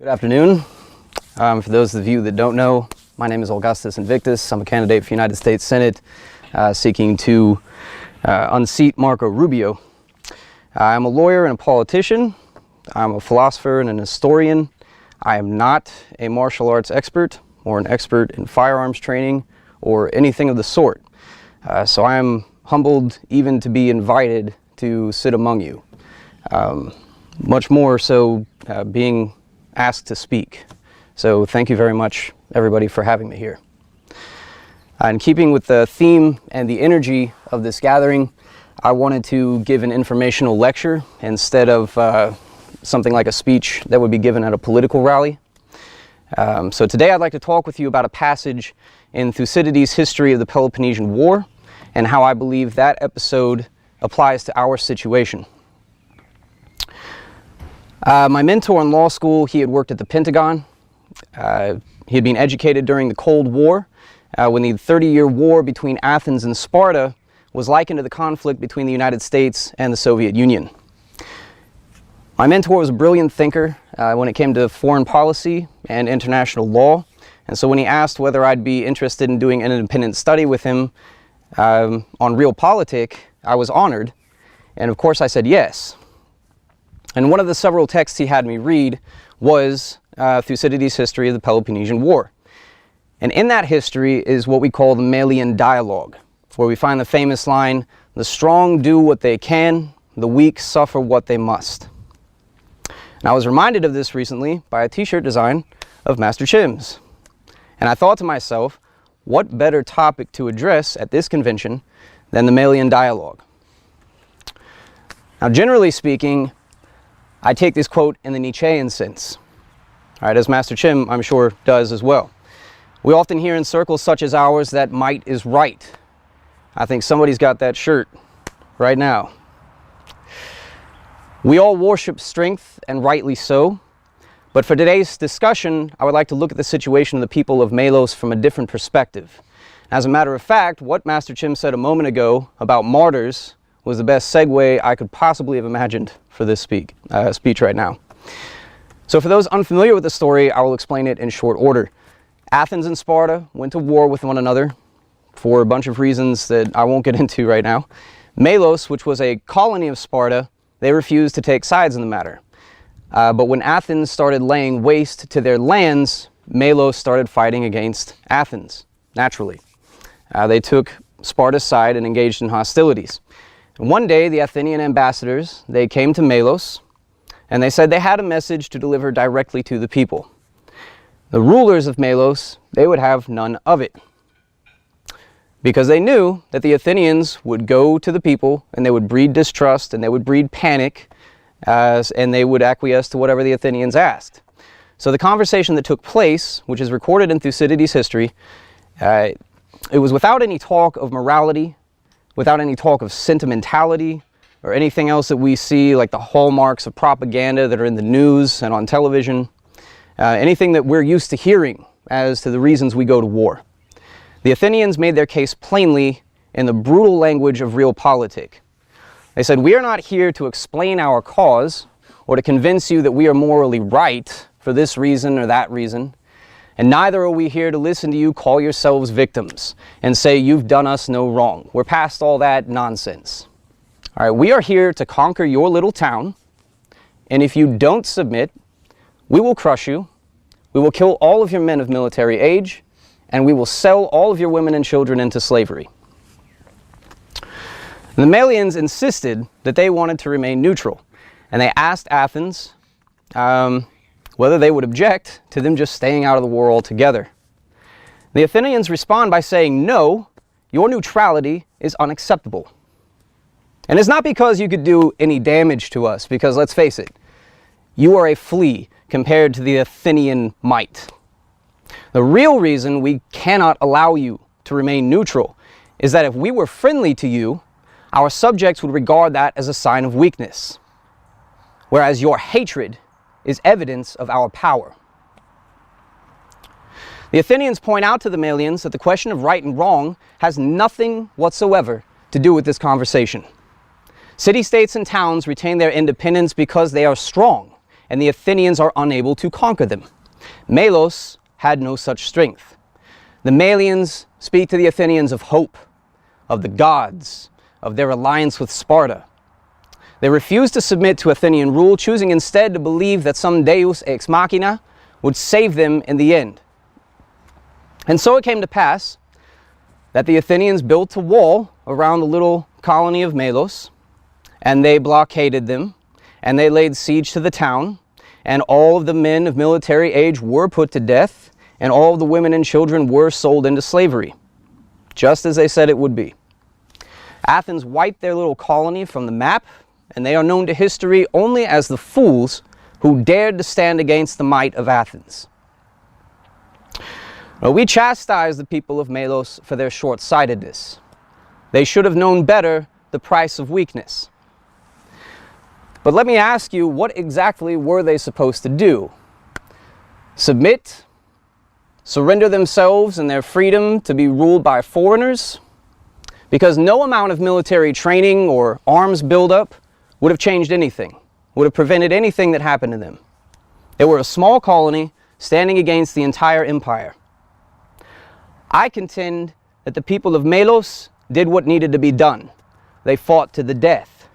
Good afternoon. For those of you that don't know, my name is Augustus Invictus. I'm a candidate for United States Senate seeking to unseat Marco Rubio. I'm a lawyer and a politician. I'm a philosopher and an historian. I am not a martial arts expert or an expert in firearms training or anything of the sort. So I am humbled even to be invited to sit among you. Much more so being asked to speak. So thank you very much, everybody, for having me here. In keeping with the theme and the energy of this gathering, I wanted to give an informational lecture instead of something like a speech that would be given at a political rally. So today I'd like to talk with you about a passage in Thucydides' history of the Peloponnesian War and how I believe that episode applies to our situation. My mentor in law school, he had worked at the Pentagon. He had been educated during the Cold War, when the 30-year war between Athens and Sparta was likened to the conflict between the United States and the Soviet Union. My mentor was a brilliant thinker when it came to foreign policy and international law, and so when he asked whether I'd be interested in doing an independent study with him on realpolitik, I was honored, and of course I said yes. And one of the several texts he had me read was Thucydides' history of the Peloponnesian War. And in that history is what we call the Melian dialogue, where we find the famous line, "The strong do what they can, the weak suffer what they must." And I was reminded of this recently by a t-shirt design of Master Chim's. And I thought to myself, what better topic to address at this convention than the Melian dialogue? Now, generally speaking, I take this quote in the Nietzschean sense, right, as Master Chim, I'm sure, does as well. We often hear in circles such as ours that might is right. I think somebody's got that shirt right now. We all worship strength, and rightly so. But for today's discussion, I would like to look at the situation of the people of Melos from a different perspective. As a matter of fact, what Master Chim said a moment ago about martyrs was the best segue I could possibly have imagined for this speech right now. So for those unfamiliar with the story, I will explain it in short order. Athens and Sparta went to war with one another for a bunch of reasons that I won't get into right now. Melos, which was a colony of Sparta, they refused to take sides in the matter. But when Athens started laying waste to their lands, Melos started fighting against Athens, naturally. They took Sparta's side and engaged in hostilities. And one day, the Athenian ambassadors, they came to Melos, and they said they had a message to deliver directly to the people. The rulers of Melos, they would have none of it, because they knew that the Athenians would go to the people, and they would breed distrust, and they would breed panic, and they would acquiesce to whatever the Athenians asked. So the conversation that took place, which is recorded in Thucydides' history, it was without any talk of morality, without any talk of sentimentality or anything else that we see like the hallmarks of propaganda that are in the news and on television, anything that we're used to hearing as to the reasons we go to war. The Athenians made their case plainly in the brutal language of realpolitik. They said, "We are not here to explain our cause or to convince you that we are morally right for this reason or that reason. And neither are we here to listen to you call yourselves victims and say you've done us no wrong. We're past all that nonsense. All right, we are here to conquer your little town, and if you don't submit, we will crush you, we will kill all of your men of military age, and we will sell all of your women and children into slavery." The Melians insisted that they wanted to remain neutral, and they asked Athens whether they would object to them just staying out of the war altogether. The Athenians respond by saying, "No, your neutrality is unacceptable. And it's not because you could do any damage to us, because let's face it, you are a flea compared to the Athenian might. The real reason we cannot allow you to remain neutral is that if we were friendly to you, our subjects would regard that as a sign of weakness, whereas your hatred is evidence of our power." The Athenians point out to the Melians that the question of right and wrong has nothing whatsoever to do with this conversation. City-states and towns retain their independence because they are strong and the Athenians are unable to conquer them. Melos had no such strength. The Melians speak to the Athenians of hope, of the gods, of their alliance with Sparta. They refuse to submit to Athenian rule, choosing instead to believe that some deus ex machina would save them in the end. And so it came to pass that the Athenians built a wall around the little colony of Melos, and they blockaded them, and they laid siege to the town, and all of the men of military age were put to death, and all of the women and children were sold into slavery, just as they said it would be. Athens wiped their little colony from the map, and they are known to history only as the fools who dared to stand against the might of Athens. Well, we chastise the people of Melos for their short-sightedness. They should have known better the price of weakness. But let me ask you, what exactly were they supposed to do? Submit? Surrender themselves and their freedom to be ruled by foreigners? Because no amount of military training or arms buildup would have changed anything, would have prevented anything that happened to them. They were a small colony standing against the entire empire. I contend that the people of Melos did what needed to be done. They fought to the death.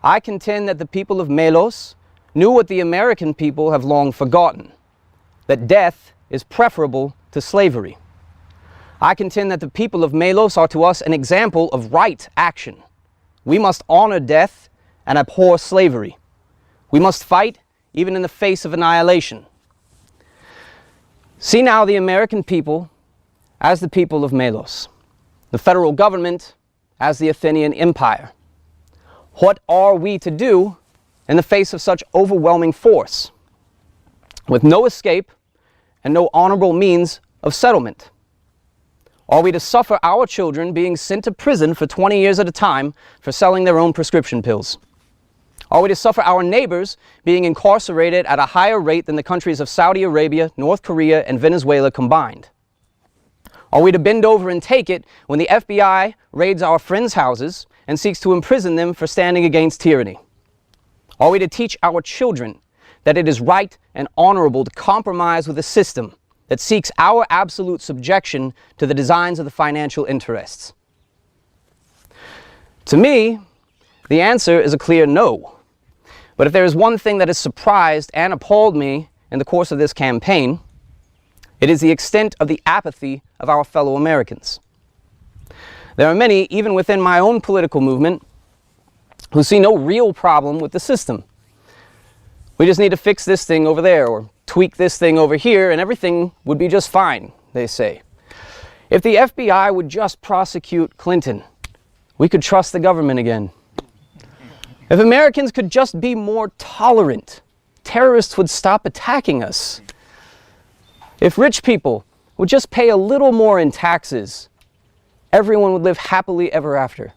I contend that the people of Melos knew what the American people have long forgotten, that death is preferable to slavery. I contend that the people of Melos are to us an example of right action. We must honor death and abhor slavery. We must fight even in the face of annihilation. See now the American people as the people of Melos, the federal government as the Athenian Empire. What are we to do in the face of such overwhelming force, with no escape and no honorable means of settlement? Are we to suffer our children being sent to prison for 20 years at a time for selling their own prescription pills? Are we to suffer our neighbors being incarcerated at a higher rate than the countries of Saudi Arabia, North Korea, and Venezuela combined? Are we to bend over and take it when the FBI raids our friends' houses and seeks to imprison them for standing against tyranny? Are we to teach our children that it is right and honorable to compromise with a system that seeks our absolute subjection to the designs of the financial interests? To me, the answer is a clear no. But if there is one thing that has surprised and appalled me in the course of this campaign, it is the extent of the apathy of our fellow Americans. There are many, even within my own political movement, who see no real problem with the system. We just need to fix this thing over there, or tweak this thing over here, and everything would be just fine, they say. If the FBI would just prosecute Clinton, we could trust the government again. If Americans could just be more tolerant, terrorists would stop attacking us. If rich people would just pay a little more in taxes, everyone would live happily ever after.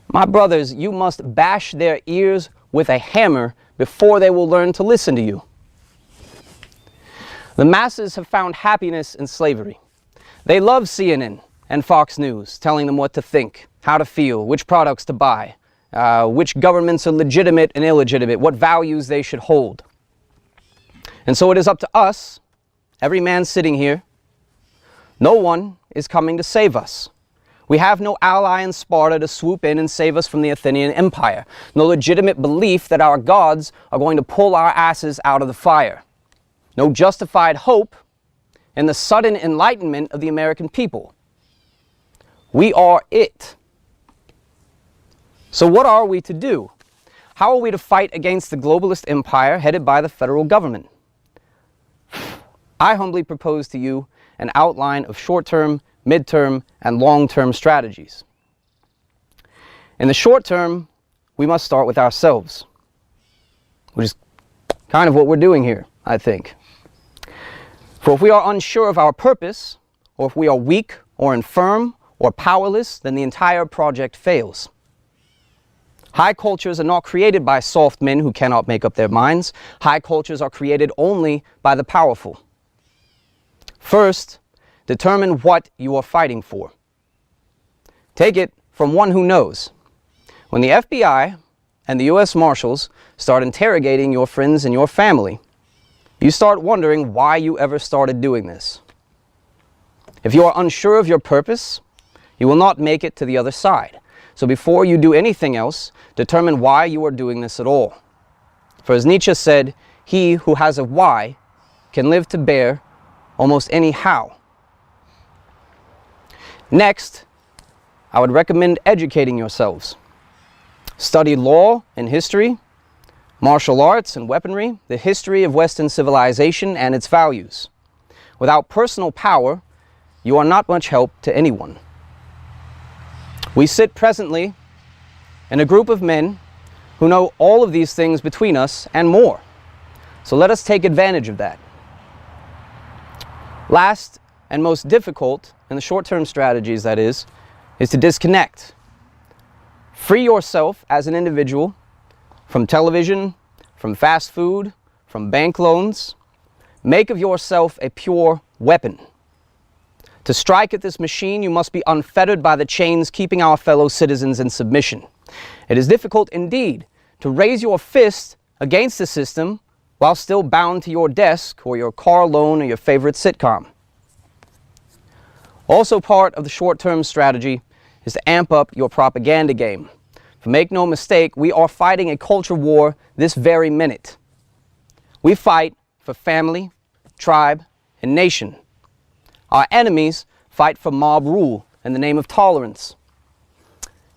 My brothers, you must bash their ears with a hammer before they will learn to listen to you. The masses have found happiness in slavery. They love CNN and Fox News telling them what to think, how to feel, which products to buy, which governments are legitimate and illegitimate, what values they should hold. And so it is up to us, every man sitting here. No one is coming to save us. We have no ally in Sparta to swoop in and save us from the Athenian Empire. No legitimate belief that our gods are going to pull our asses out of the fire. No justified hope in the sudden enlightenment of the American people. We are it. So what are we to do? How are we to fight against the globalist empire headed by the federal government? I humbly propose to you an outline of short-term, midterm, and long-term strategies. In the short term, we must start with ourselves, which is kind of what we're doing here, I think. For if we are unsure of our purpose, or if we are weak or infirm or powerless, then the entire project fails. High cultures are not created by soft men who cannot make up their minds. High cultures are created only by the powerful. First, determine what you are fighting for. Take it from one who knows. When the FBI and the US Marshals start interrogating your friends and your family, you start wondering why you ever started doing this. If you are unsure of your purpose, you will not make it to the other side. So before you do anything else, determine why you are doing this at all. For as Nietzsche said, he who has a why can live to bear almost any how. Next, I would recommend educating yourselves. Study law and history, martial arts and weaponry, the history of Western civilization and its values. Without personal power, you are not much help to anyone. We sit presently in a group of men who know all of these things between us and more. So let us take advantage of that. Last and most difficult in the short-term strategies, that is to disconnect. Free yourself as an individual from television, from fast food, from bank loans. Make of yourself a pure weapon. To strike at this machine, you must be unfettered by the chains keeping our fellow citizens in submission. It is difficult indeed to raise your fist against the system while still bound to your desk or your car loan or your favorite sitcom. Also part of the short-term strategy is to amp up your propaganda game. For make no mistake, we are fighting a culture war this very minute. We fight for family, tribe, and nation. Our enemies fight for mob rule in the name of tolerance.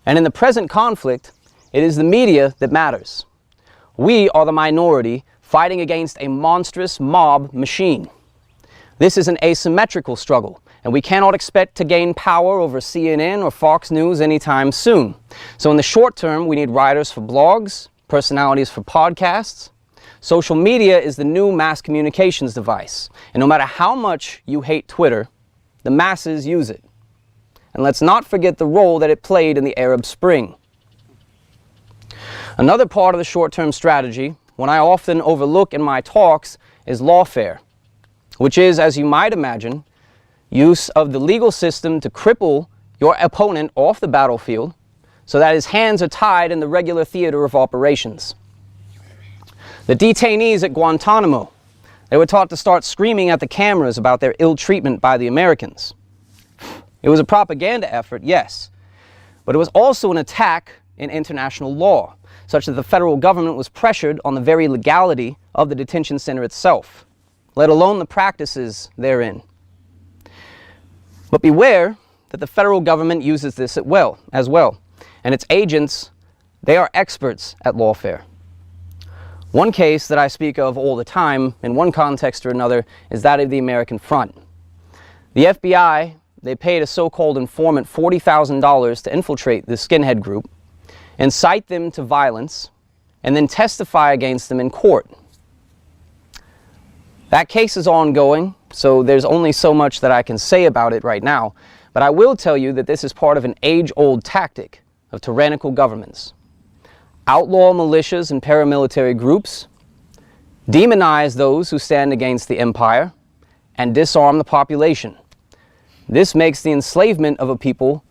And in the present conflict, it is the media that matters. We are the minority fighting against a monstrous mob machine. This is an asymmetrical struggle, and we cannot expect to gain power over CNN or Fox News anytime soon. So in the short term, we need writers for blogs, personalities for podcasts. Social media is the new mass communications device, and no matter how much you hate Twitter, the masses use it. And let's not forget the role that it played in the Arab Spring. Another part of the short-term strategy, one I often overlook in my talks, is lawfare, which is, as you might imagine, use of the legal system to cripple your opponent off the battlefield so that his hands are tied in the regular theater of operations. The detainees at Guantanamo, they were taught to start screaming at the cameras about their ill treatment by the Americans. It was a propaganda effort, yes, but it was also an attack in international law, such that the federal government was pressured on the very legality of the detention center itself, let alone the practices therein. But beware that the federal government uses this as well, and its agents, they are experts at lawfare. One case that I speak of all the time, in one context or another, is that of the American Front. The FBI, they paid a so-called informant $40,000 to infiltrate the skinhead group, incite them to violence, and then testify against them in court. That case is ongoing, so there's only so much that I can say about it right now, but I will tell you that this is part of an age-old tactic of tyrannical governments. Outlaw militias and paramilitary groups, demonize those who stand against the empire, and disarm the population. This makes the enslavement of a people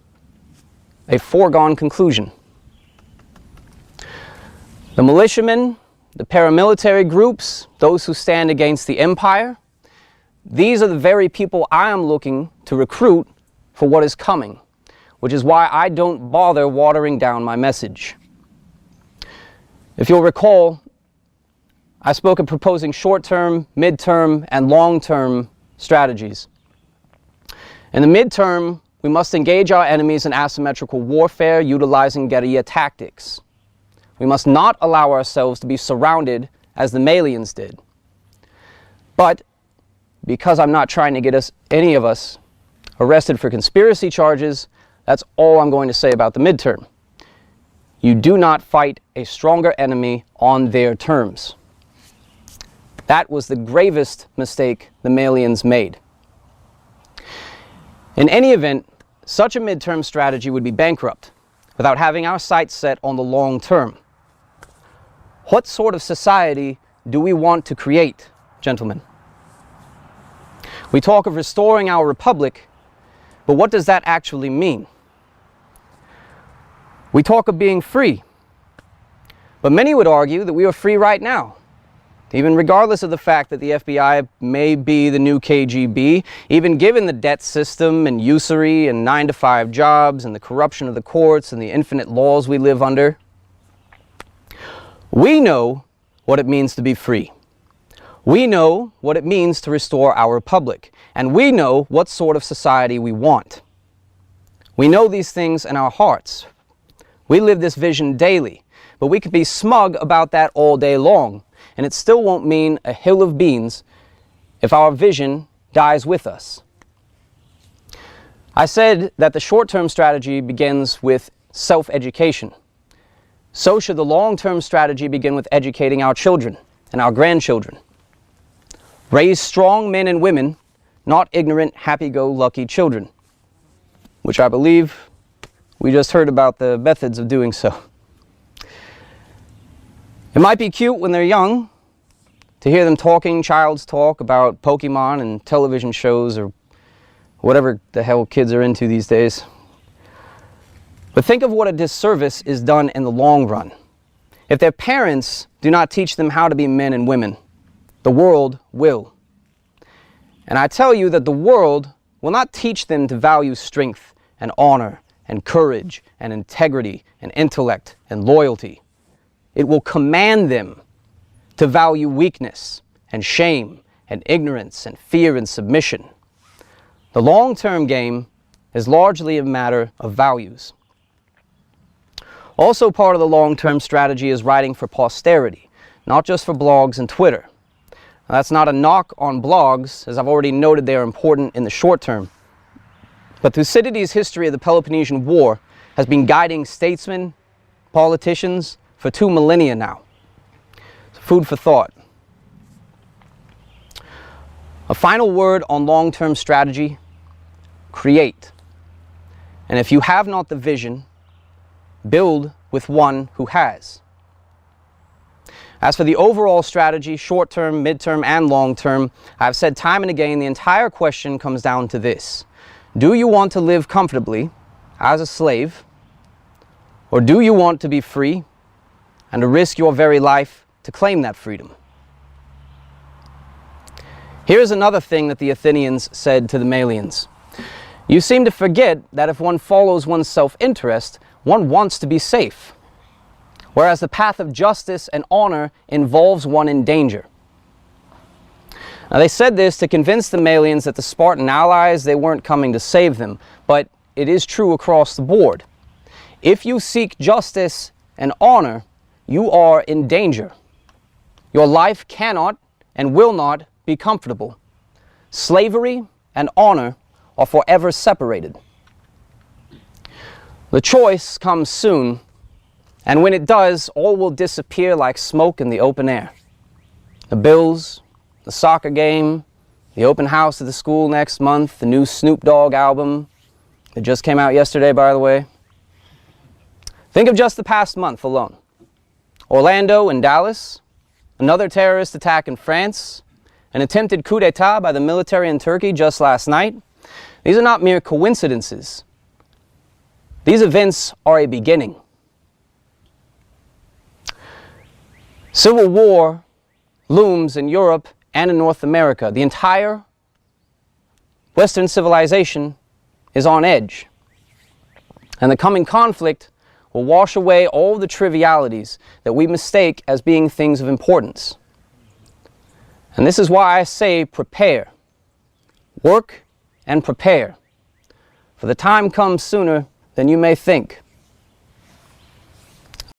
a foregone conclusion. The militiamen, the paramilitary groups, those who stand against the empire, these are the very people I am looking to recruit for what is coming, which is why I don't bother watering down my message. If you'll recall, I spoke of proposing short-term, mid-term, and long-term strategies. In the mid-term, we must engage our enemies in asymmetrical warfare utilizing guerrilla tactics. We must not allow ourselves to be surrounded as the Melians did. But because I'm not trying to get any of us arrested for conspiracy charges, that's all I'm going to say about the midterm. You do not fight a stronger enemy on their terms. That was the gravest mistake the Melians made. In any event, such a midterm strategy would be bankrupt without having our sights set on the long term. What sort of society do we want to create, gentlemen? We talk of restoring our republic, but what does that actually mean? We talk of being free, But many would argue that we are free right now, even regardless of the fact that the FBI may be the new KGB, even given the debt system and usury and 9-to-5 jobs and the corruption of the courts and the infinite laws we live under. We know what it means to be free. We know what it means to restore our republic, and we know what sort of society we want. We know these things in our hearts. We live this vision daily, but we could be smug about that all day long, and it still won't mean a hill of beans if our vision dies with us. I said that the short-term strategy begins with self-education. So should the long-term strategy begin with educating our children and our grandchildren. Raise strong men and women, not ignorant, happy-go-lucky children, which I believe we just heard about the methods of doing so. It might be cute when they're young to hear them talking child's talk about Pokemon and television shows or whatever the hell kids are into these days. But think of what a disservice is done in the long run. If their parents do not teach them how to be men and women, the world will. And I tell you that the world will not teach them to value strength and honor and courage and integrity and intellect and loyalty. It will command them to value weakness and shame and ignorance and fear and submission. The long-term game is largely a matter of values. Also part of the long-term strategy is writing for posterity, not just for blogs and Twitter. Now, that's not a knock on blogs, as I've already noted they are important in the short term. But Thucydides' history of the Peloponnesian War has been guiding statesmen, politicians, for 2 millennia now. So food for thought. A final word on long-term strategy: create. And if you have not the vision, build with one who has. As for the overall strategy, short-term, midterm, and long-term, I've said time and again, the entire question comes down to this: do you want to live comfortably as a slave, or do you want to be free and to risk your very life to claim that freedom? Here's another thing that the Athenians said to the Melians: you seem to forget that if one follows one's self-interest, one wants to be safe, whereas the path of justice and honor involves one in danger. Now, they said this to convince the Melians that the Spartan allies, they weren't coming to save them, but it is true across the board. If you seek justice and honor, you are in danger. Your life cannot and will not be comfortable. Slavery and honor are forever separated. The choice comes soon, and when it does, all will disappear like smoke in the open air. The bills, the soccer game, the open house at the school next month, the new Snoop Dogg album that just came out yesterday, by the way. Think of just the past month alone. Orlando and Dallas, another terrorist attack in France, an attempted coup d'etat by the military in Turkey just last night. These are not mere coincidences. These events are a beginning. Civil war looms in Europe and in North America. The entire Western civilization is on edge. And the coming conflict will wash away all the trivialities that we mistake as being things of importance. And this is why I say prepare. Work and prepare. For the time comes sooner than you may think.